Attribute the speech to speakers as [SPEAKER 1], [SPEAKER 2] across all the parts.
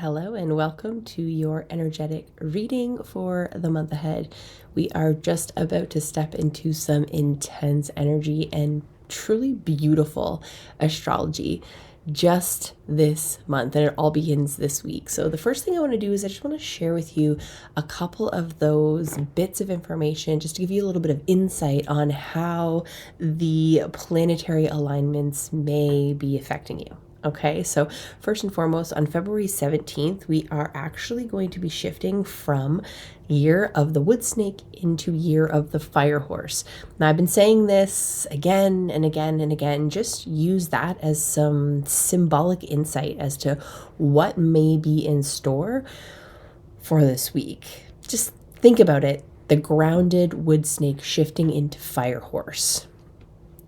[SPEAKER 1] Hello and welcome to your energetic reading for the month ahead. We are just about to step into some intense energy and truly beautiful astrology just this month, and it all begins this week. So the first thing I want to do is I just want to share with you a couple of those bits of information just to give you a little bit of insight on how the planetary alignments may be affecting you. Okay, so first and foremost, on February 17th, we are actually going to be shifting from year of the wood snake into year of the fire horse. Now, I've been saying this again and again and again. Just use that as some symbolic insight as to what may be in store for this week. Just think about it. The grounded wood snake shifting into fire horse.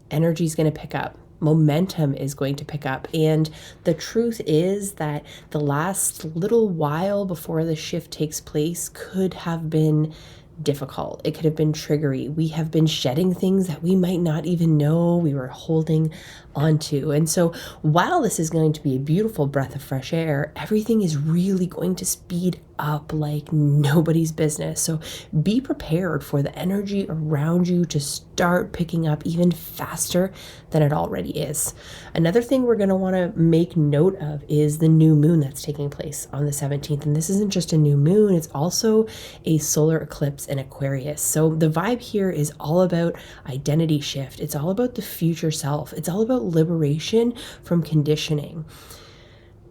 [SPEAKER 1] Energy is going to pick up. Momentum is going to pick up. And the truth is that the last little while before the shift takes place could have been difficult. It could have been triggery. We have been shedding things that we might not even know we were holding onto. And so while this is going to be a beautiful breath of fresh air, everything is really going to speed up like nobody's business. So be prepared for the energy around you to start picking up even faster than it already is. Another thing we're going to want to make note of is the new moon that's taking place on the 17th. And this isn't just a new moon, it's also a solar eclipse in Aquarius. So the vibe here is all about identity shift. It's all about the future self. It's all about liberation from conditioning.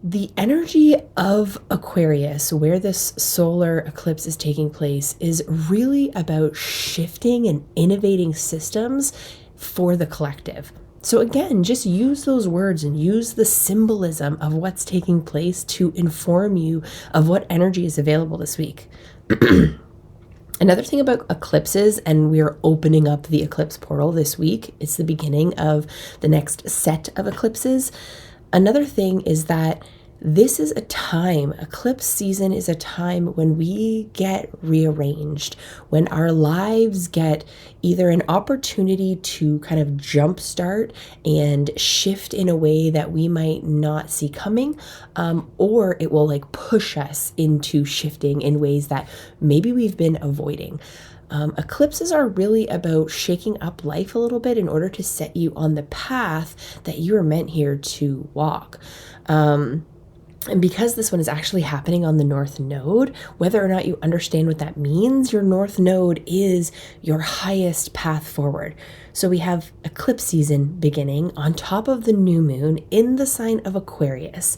[SPEAKER 1] The energy of Aquarius, where this solar eclipse is taking place, is really about shifting and innovating systems for the collective. So again, just use those words and use the symbolism of what's taking place to inform you of what energy is available this week. Another thing about eclipses, and we're opening up the eclipse portal this week, it's the beginning of the next set of eclipses. Another thing is that this is a time, eclipse season is a time when we get rearranged, when our lives get either an opportunity to kind of jumpstart and shift in a way that we might not see coming, or it will like push us into shifting in ways that maybe we've been avoiding. Eclipses are really about shaking up life a little bit in order to set you on the path that you are meant here to walk. And because this one is actually happening on the North Node, whether or not you understand what that means, your North Node is your highest path forward. So we have eclipse season beginning on top of the new moon in the sign of Aquarius.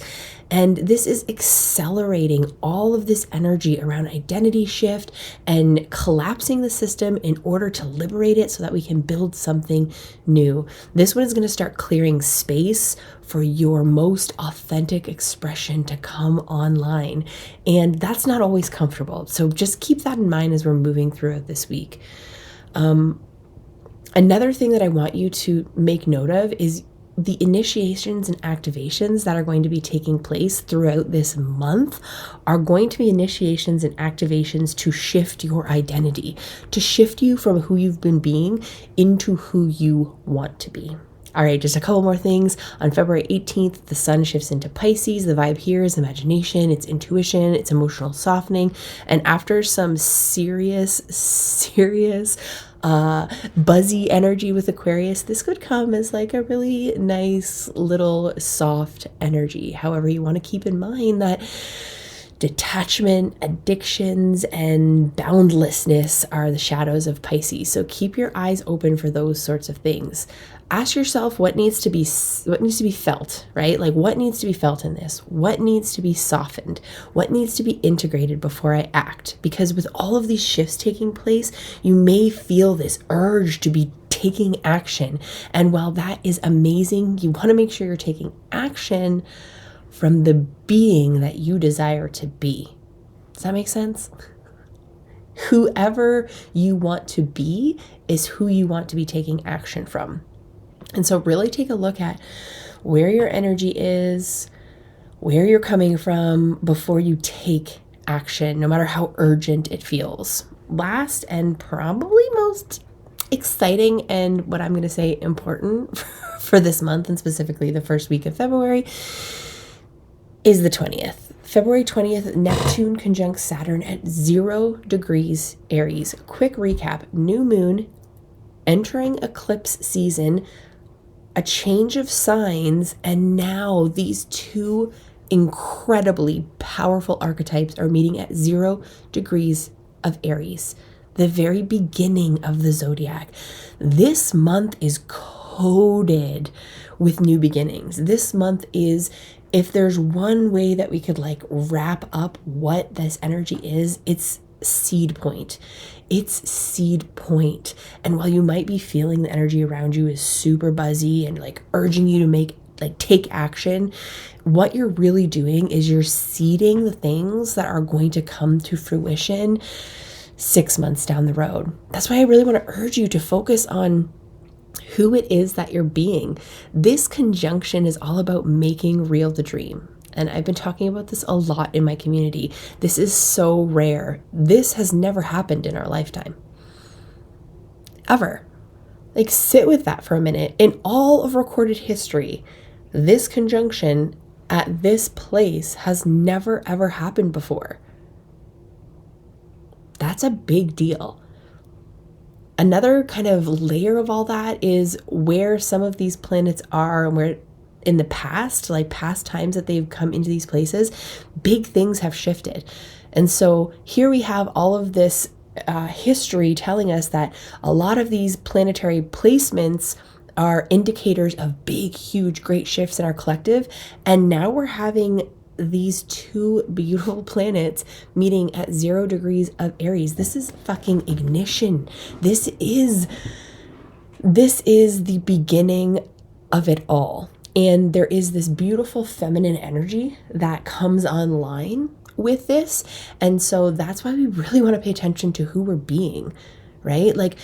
[SPEAKER 1] And this is accelerating all of this energy around identity shift and collapsing the system in order to liberate it so that we can build something new. This one is going to start clearing space for your most authentic expression to come online. And that's not always comfortable. So just keep that in mind as we're moving through it this week. Another thing that I want you to make note of is the initiations and activations that are going to be taking place throughout this month are going to be initiations and activations to shift your identity, to shift you from who you've been being into who you want to be. All right, just a couple more things. On February 18th, the sun shifts into Pisces. The vibe here is imagination, it's intuition, it's emotional softening. And after some serious, buzzy energy with Aquarius, this could come as like a really nice little soft energy. However, you want to keep in mind that detachment, addictions, and boundlessness are the shadows of Pisces. So keep your eyes open for those sorts of things. Ask yourself what needs to be felt, right? Like what needs to be felt in this? What needs to be softened? What needs to be integrated before I act? Because with all of these shifts taking place, you may feel this urge to be taking action. And while that is amazing, you want to make sure you're taking action from the being that you desire to be. Does that make sense? Whoever you want to be is who you want to be taking action from. And so really take a look at where your energy is, where you're coming from before you take action, no matter how urgent it feels. Last and probably most exciting and what I'm going to say important for this month, and specifically the first week of February, is the 20th. February 20th, Neptune conjunct Saturn at 0 degrees Aries. Quick recap, new moon, entering eclipse season, a change of signs, and now these two incredibly powerful archetypes are meeting at 0 degrees of Aries, the very beginning of the zodiac. This month is coded with new beginnings. This month is, if there's one way that we could like wrap up what this energy is, it's seed point. It's seed point. And while you might be feeling the energy around you is super buzzy and like urging you to take action, what you're really doing is you're seeding the things that are going to come to fruition 6 months down the road. That's why I really want to urge you to focus on who it is that you're being. This conjunction is all about making real the dream. And I've been talking about this a lot in my community. This is so rare. This has never happened in our lifetime. Ever. Like, sit with that for a minute. In all of recorded history, this conjunction at this place has never ever happened before. That's a big deal. Another kind of layer of all that is where some of these planets are and where in the past, like past times that they've come into these places, big things have shifted. And so here we have all of this history telling us that a lot of these planetary placements are indicators of big, huge, great shifts in our collective. And now we're having these two beautiful planets meeting at 0 degrees of Aries. This is fucking ignition. This is the beginning of it all. And there is this beautiful feminine energy that comes online with this. And so that's why we really want to pay attention to who we're being, right? Like,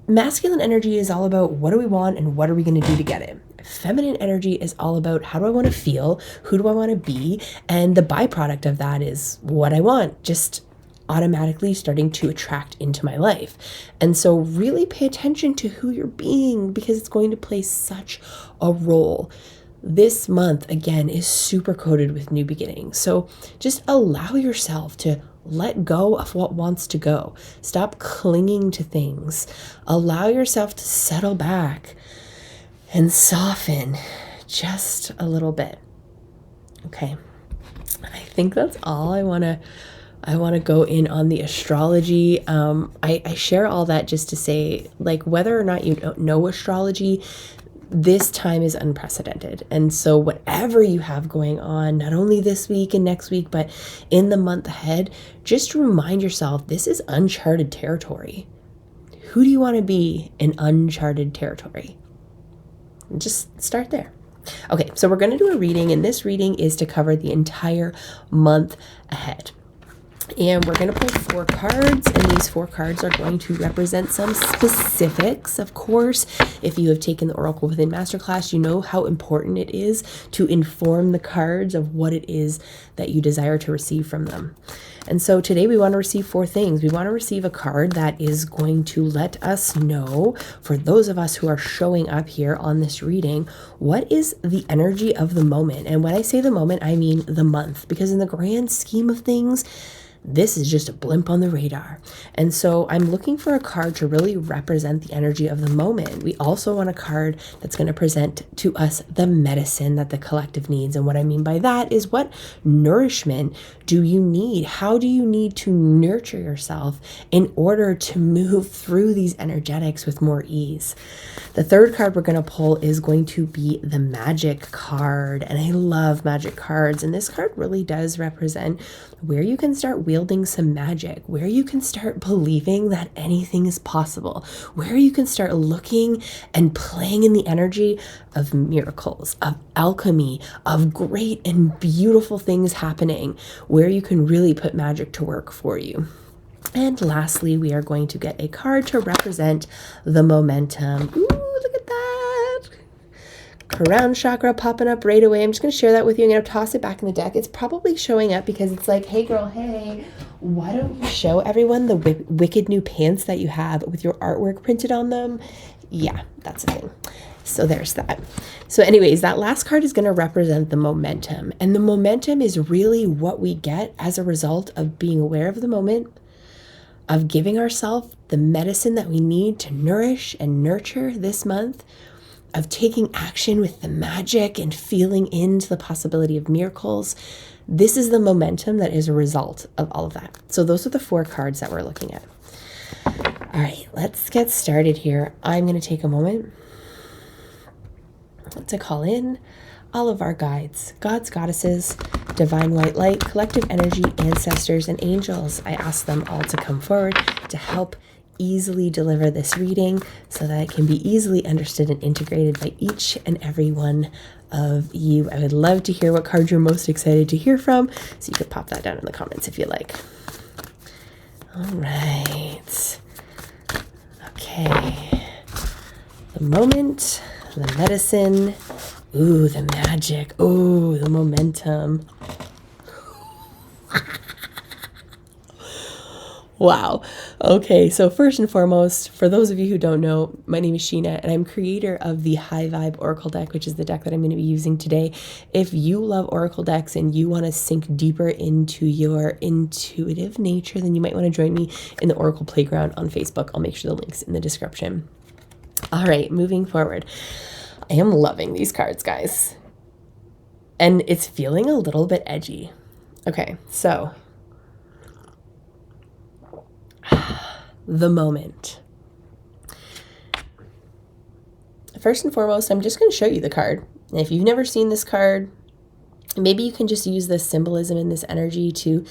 [SPEAKER 1] masculine energy is all about what do we want and what are we going to do to get it. Feminine energy is all about how do I want to feel, who do I want to be, and the byproduct of that is what I want, just automatically starting to attract into my life. And so really pay attention to who you're being, because it's going to play such a role. This month, again, is super coded with new beginnings. So just allow yourself to let go of what wants to go. Stop clinging to things. Allow yourself to settle back and soften just a little bit. Okay. I think that's all I want to go in on the astrology. I share all that just to say, like, whether or not you don't know astrology, this time is unprecedented. And so whatever you have going on, not only this week and next week, but in the month ahead, just remind yourself, this is uncharted territory. Who do you want to be in uncharted territory? Just start there. Okay, so we're going to do a reading, and this reading is to cover the entire month ahead. And we're going to pull 4 cards, and these 4 cards are going to represent some specifics. Of course, if you have taken the Oracle Within Masterclass, you know how important it is to inform the cards of what it is that you desire to receive from them. And so today we want to receive 4 things. We want to receive a card that is going to let us know, for those of us who are showing up here on this reading, what is the energy of the moment. And when I say the moment, I mean the month, because in the grand scheme of things, this is just a blimp on the radar. And so I'm looking for a card to really represent the energy of the moment. We also want a card that's going to present to us the medicine that the collective needs. And what I mean by that is, what nourishment do you need? How do you need to nurture yourself in order to move through these energetics with more ease? The third card we're going to pull is going to be the magic card. And I love magic cards. And this card really does represent where you can start wielding some magic, where you can start believing that anything is possible, where you can start looking and playing in the energy of miracles, of alchemy, of great and beautiful things happening, where you can really put magic to work for you. And lastly, we are going to get a card to represent the momentum. Ooh, look at that. Crown chakra popping up right away. I'm just going to share that with you. I'm going to toss it back in the deck. It's probably showing up because it's like, hey girl, hey, why don't you show everyone the wicked new pants that you have with your artwork printed on them? Yeah, that's the thing. So there's that. So anyways, that last card is going to represent the momentum. And the momentum is really what we get as a result of being aware of the moment, of giving ourselves the medicine that we need to nourish and nurture this month, of taking action with the magic and feeling into the possibility of miracles. This is the momentum that is a result of all of that. So those are the 4 cards that we're looking at. All right, let's get started here. I'm going to take a moment to call in all of our guides, gods, goddesses, divine white light, collective energy, ancestors, and angels. I ask them all to come forward to help easily deliver this reading so that it can be easily understood and integrated by each and every one of you. I would love to hear what card you're most excited to hear from, so you could pop that down in the comments if you like. All right. Okay. The moment, the medicine, ooh, the magic, ooh, the momentum. Wow. Okay, so first and foremost, for those of you who don't know, my name is Sheena, and I'm creator of the High Vibe Oracle deck, which is the deck that I'm going to be using today. If you love Oracle decks and you want to sink deeper into your intuitive nature, then you might want to join me in the Oracle Playground on Facebook. I'll make sure the link's in the description. All right, moving forward. I am loving these cards, guys. And it's feeling a little bit edgy. Okay, so the moment. First and foremost, I'm just going to show you the card. And if you've never seen this card, maybe you can just use this symbolism and this energy to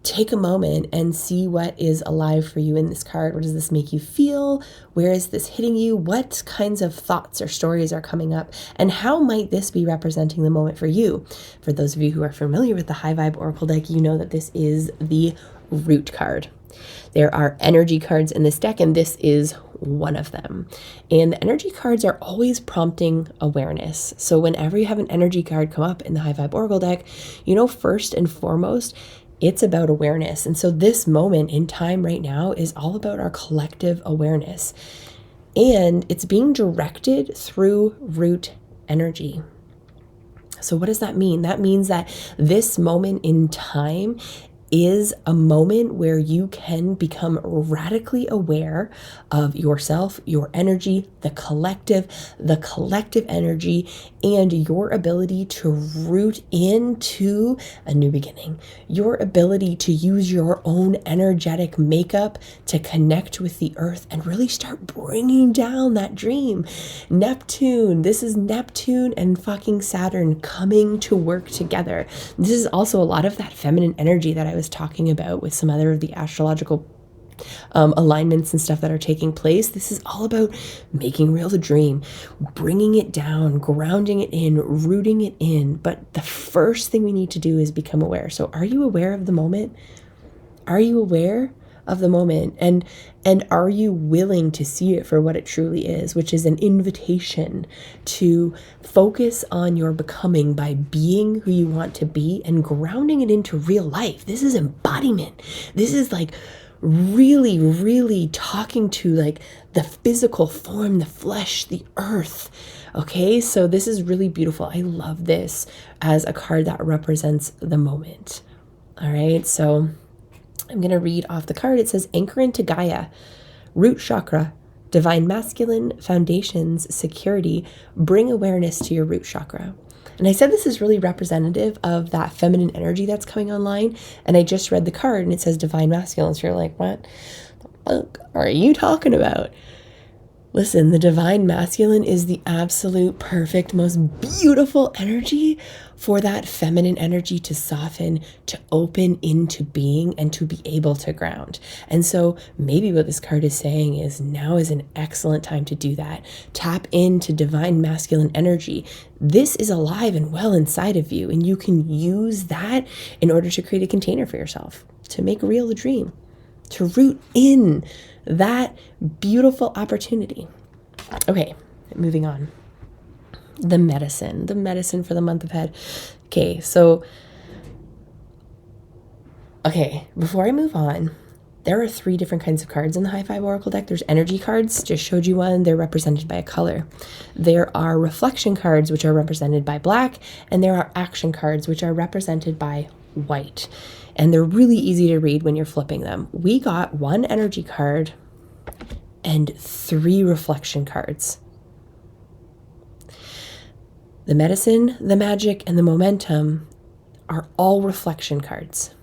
[SPEAKER 1] take a moment and see what is alive for you in this card. What does this make you feel? Where is this hitting you? What kinds of thoughts or stories are coming up? And how might this be representing the moment for you? For those of you who are familiar with the High Vibe Oracle deck, you know that this is the root card. There are energy cards in this deck, and this is one of them. And the energy cards are always prompting awareness. So whenever you have an energy card come up in the High Vibe Oracle deck, you know, first and foremost, it's about awareness. And so this moment in time right now is all about our collective awareness. And it's being directed through root energy. So what does that mean? That means that this moment in time is a moment where you can become radically aware of yourself, your energy, the collective energy, and your ability to root into a new beginning, your ability to use your own energetic makeup to connect with the earth and really start bringing down that dream. Neptune, this is Neptune and fucking Saturn coming to work together. This is also a lot of that feminine energy that I was talking about with some other of the astrological alignments and stuff that are taking place. This is all about making real the dream, bringing it down, grounding it in, rooting it in. But the first thing we need to do is become aware. So are you aware of the moment? Are you aware of the moment? And are you willing to see it for what it truly is, which is an invitation to focus on your becoming by being who you want to be and grounding it into real life? This is embodiment. This is like really talking to like the physical form, the flesh, the earth. Okay, so this is really beautiful. I love this as a card that represents the moment. All right, so I'm going to read off the card. It says, anchor into Gaia, root chakra, divine masculine, foundations, security, bring awareness to your root chakra. And I said this is really representative of that feminine energy that's coming online. And I just read the card and it says divine masculine. So you're like, what the fuck are you talking about? Listen, the divine masculine is the absolute perfect, most beautiful energy for that feminine energy to soften, to open into being, and to be able to ground. And so maybe what this card is saying is now is an excellent time to do that. Tap into divine masculine energy. This is alive and well inside of you, and you can use that in order to create a container for yourself, to make real the dream, to root in that beautiful opportunity. Okay, moving on. The medicine for the month ahead. Okay, before I move on, There are 3 different kinds of cards in the High Five Oracle deck. There's energy cards, just showed you one. They're represented by a color. There are reflection cards, which are represented by black, and there are action cards, which are represented by white. And they're really easy to read when you're flipping them. We got 1 energy card and 3 reflection cards. The medicine, the magic, and the momentum are all reflection cards.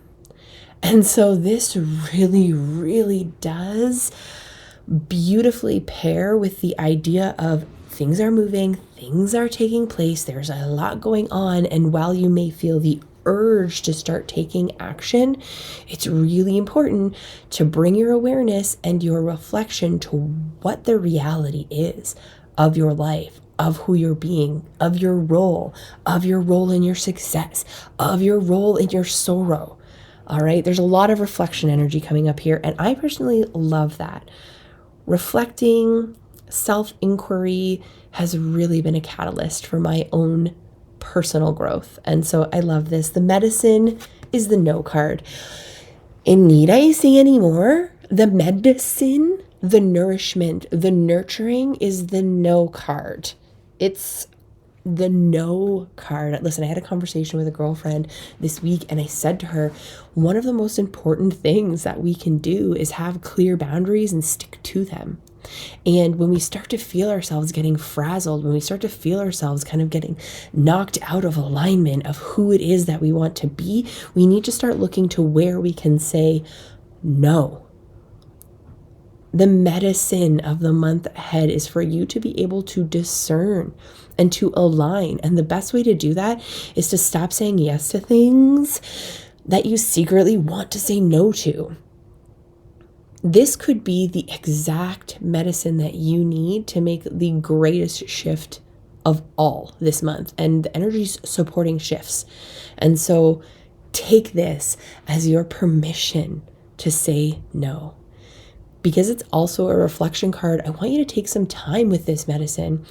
[SPEAKER 1] And so this really, really does beautifully pair with the idea of things are moving, things are taking place, there's a lot going on, and while you may feel the urge to start taking action, it's really important to bring your awareness and your reflection to what the reality is of your life, of who you're being, of your role in your success, of your role in your sorrow. All right, there's a lot of reflection energy coming up here, and I personally love that. Reflecting, self-inquiry has really been a catalyst for my own personal growth, and so I love this. The medicine is the no card. And need I say any more? The medicine, the nourishment, the nurturing is the no card. It's the no card. Listen, I had a conversation with a girlfriend this week, and I said to her, one of the most important things that we can do is have clear boundaries and stick to them. And when we start to feel ourselves getting frazzled, when we start to feel ourselves kind of getting knocked out of alignment of who it is that we want to be, we need to start looking to where we can say no. The medicine of the month ahead is for you to be able to discern and to align. And the best way to do that is to stop saying yes to things that you secretly want to say no to. This could be the exact medicine that you need to make the greatest shift of all this month. And the energy's supporting shifts. And so take this as your permission to say no. Because it's also a reflection card, I want you to take some time with this medicine.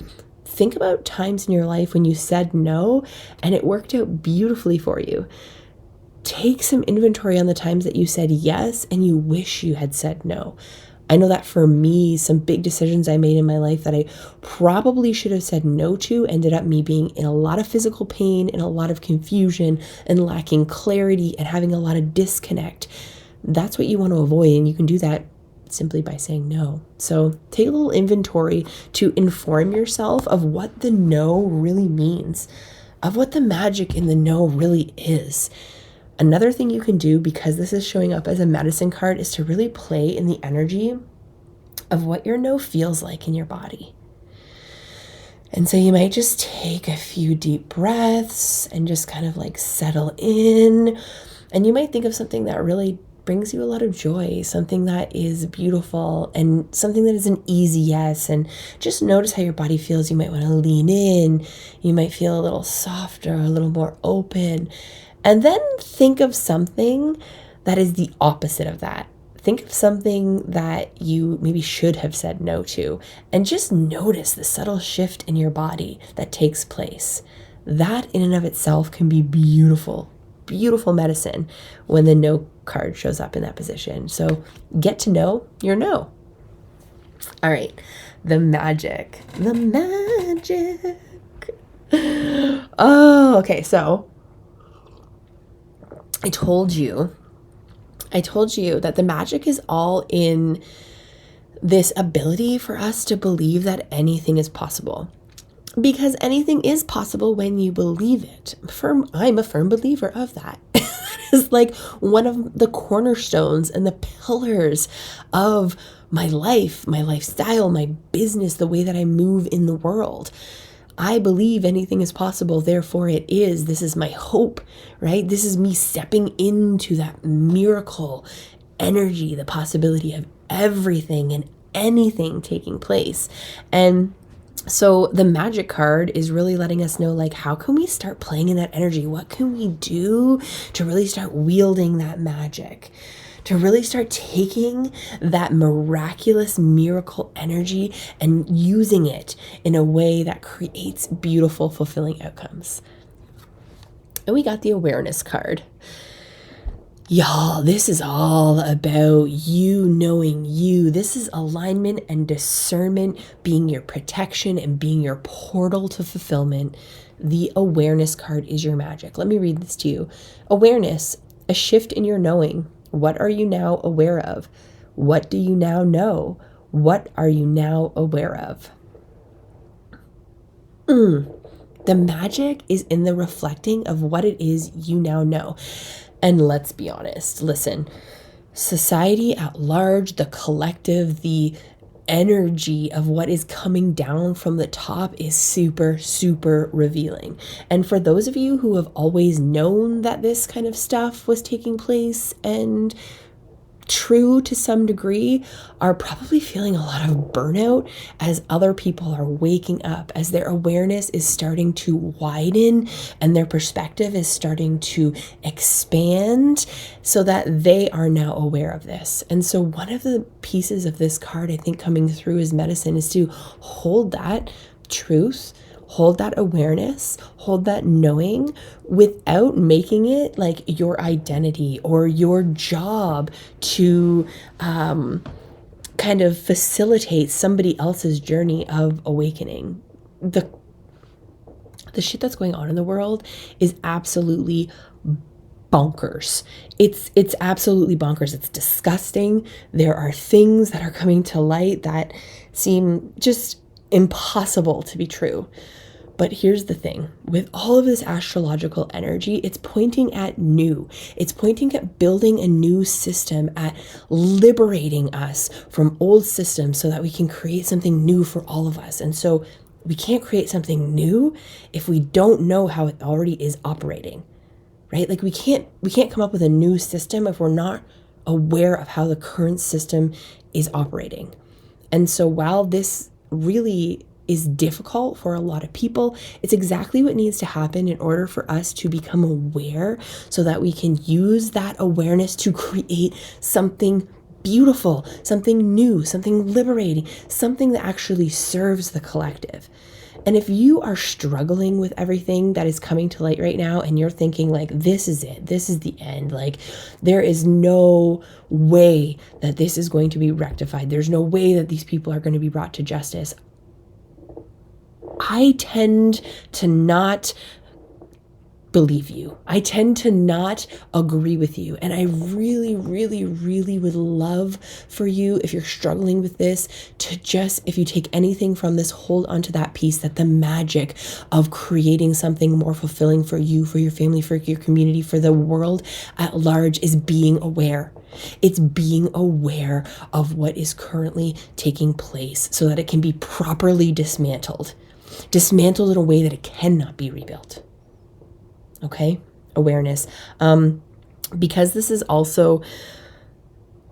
[SPEAKER 1] Think about times in your life when you said no and it worked out beautifully for you. Take some inventory on the times that you said yes and you wish you had said no. I know that for me, some big decisions I made in my life that I probably should have said no to ended up me being in a lot of physical pain, in a lot of confusion, and lacking clarity and having a lot of disconnect. That's what you want to avoid, and you can do that simply by saying no. So take a little inventory to inform yourself of what the no really means, of what the magic in the no really is. Another thing you can do, because this is showing up as a medicine card, is to really play in the energy of what your no feels like in your body. And so you might just take a few deep breaths and just kind of like settle in. And you might think of something that really brings you a lot of joy, something that is beautiful and something that is an easy yes. And just notice how your body feels. You might want to lean in. You might feel a little softer, a little more open. And then think of something that is the opposite of that. Think of something that you maybe should have said no to, and just notice the subtle shift in your body that takes place. That in and of itself can be beautiful, beautiful medicine when the no card shows up in that position. So get to know your no. All right, the magic. Oh, okay, so I told you that the magic is all in this ability for us to believe that anything is possible. Because anything is possible when you believe it. I'm a firm believer of that. It's like one of the cornerstones and the pillars of my life, my lifestyle, my business, the way that I move in the world. I believe anything is possible, therefore it is. This is my hope, right? This is me stepping into that miracle energy, the possibility of everything and anything taking place. And so the magic card is really letting us know, like, how can we start playing in that energy? What can we do to really start wielding that magic? To really start taking that miraculous miracle energy and using it in a way that creates beautiful, fulfilling outcomes. And we got the awareness card. Y'all, this is all about you knowing you. This is alignment and discernment being your protection and being your portal to fulfillment. The awareness card is your magic. Let me read this to you. Awareness, a shift in your knowing. What are you now aware of? What do you now know? What are you now aware of? The magic is in the reflecting of what it is you now know. And let's be honest, listen, society at large, the collective, the energy of what is coming down from the top is super, super revealing. And for those of you who have always known that this kind of stuff was taking place and true to some degree, are probably feeling a lot of burnout as other people are waking up, as their awareness is starting to widen and their perspective is starting to expand so that they are now aware of this. And so one of the pieces of this card, I think, coming through as medicine is to hold that truth, hold that awareness, hold that knowing without making it like your identity or your job to kind of facilitate somebody else's journey of awakening. The shit that's going on in the world is absolutely bonkers. It's absolutely bonkers. It's disgusting. There are things that are coming to light that seem just impossible to be true. But here's the thing, with all of this astrological energy, it's pointing at new. It's pointing at building a new system, at liberating us from old systems so that we can create something new for all of us. And so we can't create something new if we don't know how it already is operating, right? Like we can't come up with a new system if we're not aware of how the current system is operating. And so while this really is difficult for a lot of people, it's exactly what needs to happen in order for us to become aware so that we can use that awareness to create something beautiful, something new, something liberating, something that actually serves the collective. And if you are struggling with everything that is coming to light right now and you're thinking like, this is it, this is the end, like there is no way that this is going to be rectified, there's no way that these people are going to be brought to justice, I tend to not believe you. I tend to not agree with you. And I really, really, really would love for you, if you're struggling with this, to just, if you take anything from this, hold onto that piece, that the magic of creating something more fulfilling for you, for your family, for your community, for the world at large is being aware. It's being aware of what is currently taking place so that it can be properly dismantled in a way that it cannot be rebuilt. Okay, awareness. Because this is also,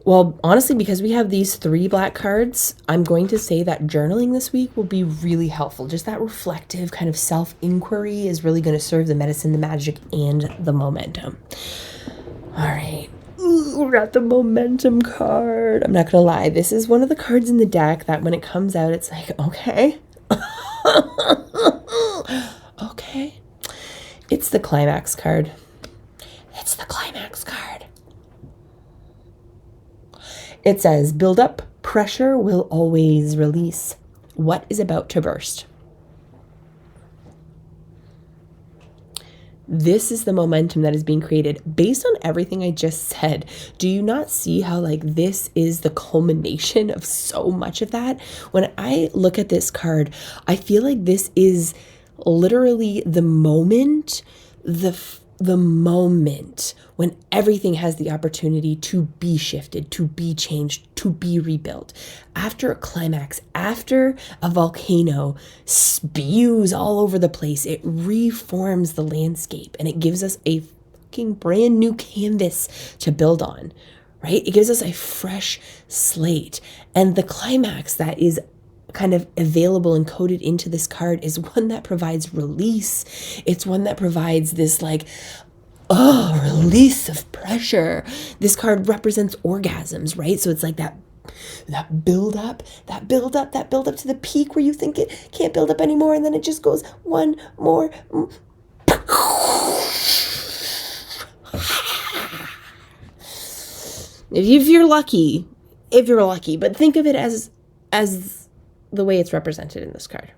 [SPEAKER 1] well, honestly, because we have these 3 black cards, I'm going to say that journaling this week will be really helpful. Just that reflective kind of self-inquiry is really going to serve the medicine, the magic, and the momentum. All right. Ooh, we're at the momentum card. I'm not going to lie. This is one of the cards in the deck that when it comes out, it's like, okay. Okay. It's the CLIMAX card. It's the CLIMAX card. It says, build up, pressure will always release. What is about to burst? This is the momentum that is being created based on everything I just said. Do you not see how like this is the culmination of so much of that? When I look at this card, I feel like this is literally the moment, the moment when everything has the opportunity to be shifted, to be changed, to be rebuilt. After a climax, after a volcano spews all over the place, it reforms the landscape and it gives us a fucking brand new canvas to build on, right? It gives us a fresh slate. And the climax that is kind of available and coded into this card is one that provides release. It's one that provides this like, release of pressure. This card represents orgasms, right? So it's like that build up to the peak where you think it can't build up anymore, and then it just goes one more. If you're lucky, but think of it as the way it's represented in this card.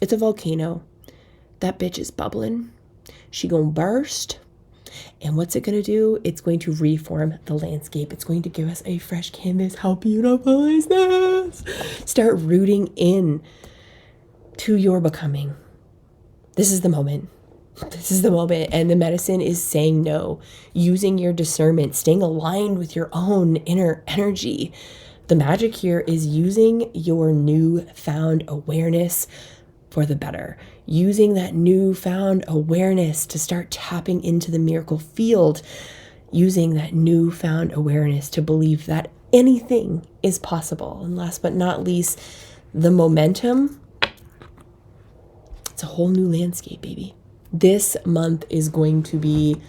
[SPEAKER 1] It's a volcano. That bitch is bubbling. She gonna burst. And what's it gonna do? It's going to reform the landscape. It's going to give us a fresh canvas. How beautiful is this? Start rooting in to your becoming. This is the moment. This is the moment. And the medicine is saying no, using your discernment, staying aligned with your own inner energy. The magic here is using your newfound awareness for the better, using that newfound awareness to start tapping into the miracle field, using that newfound awareness to believe that anything is possible. And last but not least, the momentum. It's a whole new landscape, baby. This month is going to be,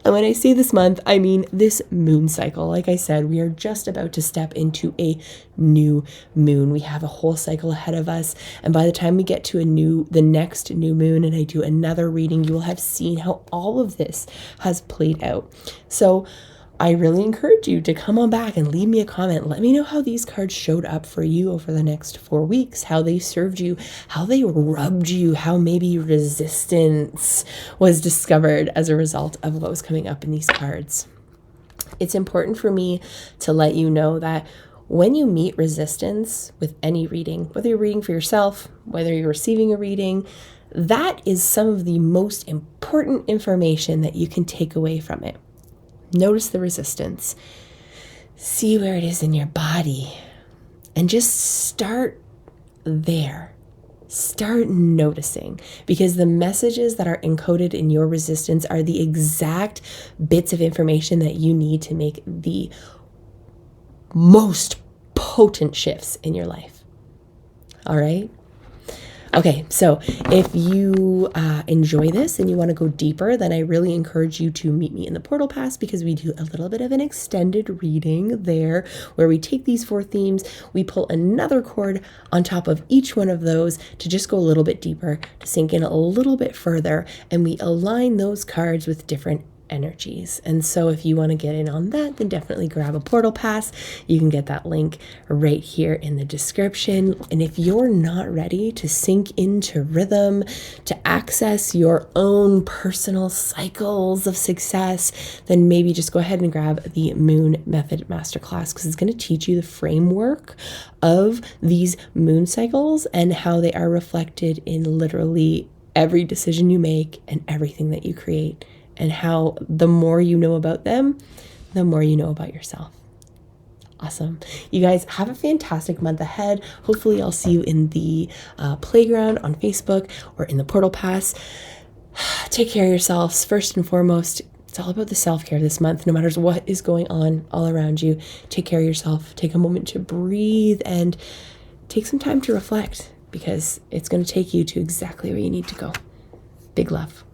[SPEAKER 1] and when I say this month, I mean this moon cycle. Like I said, we are just about to step into a new moon. We have a whole cycle ahead of us. And by the time we get to the next new moon and I do another reading, you will have seen how all of this has played out. So I really encourage you to come on back and leave me a comment. Let me know how these cards showed up for you over the next 4 weeks, how they served you, how they rubbed you, how maybe resistance was discovered as a result of what was coming up in these cards. It's important for me to let you know that when you meet resistance with any reading, whether you're reading for yourself, whether you're receiving a reading, that is some of the most important information that you can take away from it. Notice the resistance. See where it is in your body. And just start there. Start noticing. Because the messages that are encoded in your resistance are the exact bits of information that you need to make the most potent shifts in your life. All right? Okay, so if you enjoy this and you want to go deeper, then I really encourage you to meet me in the Portal Pass, because we do a little bit of an extended reading there where we take these 4 themes, we pull another cord on top of each one of those to just go a little bit deeper, to sink in a little bit further, and we align those cards with different energies. And so if you want to get in on that, then definitely grab a Portal Pass. You can get that link right here in the description. And if you're not ready to sink into rhythm, to access your own personal cycles of success, then maybe just go ahead and grab the Moon Method Masterclass, because it's going to teach you the framework of these moon cycles and how they are reflected in literally every decision you make and everything that you create. And how the more you know about them, the more you know about yourself. Awesome. You guys have a fantastic month ahead. Hopefully I'll see you in the playground on Facebook or in the Portal Pass. Take care of yourselves. First and foremost, it's all about the self-care this month. No matter what is going on all around you, take care of yourself. Take a moment to breathe and take some time to reflect, because it's going to take you to exactly where you need to go. Big love.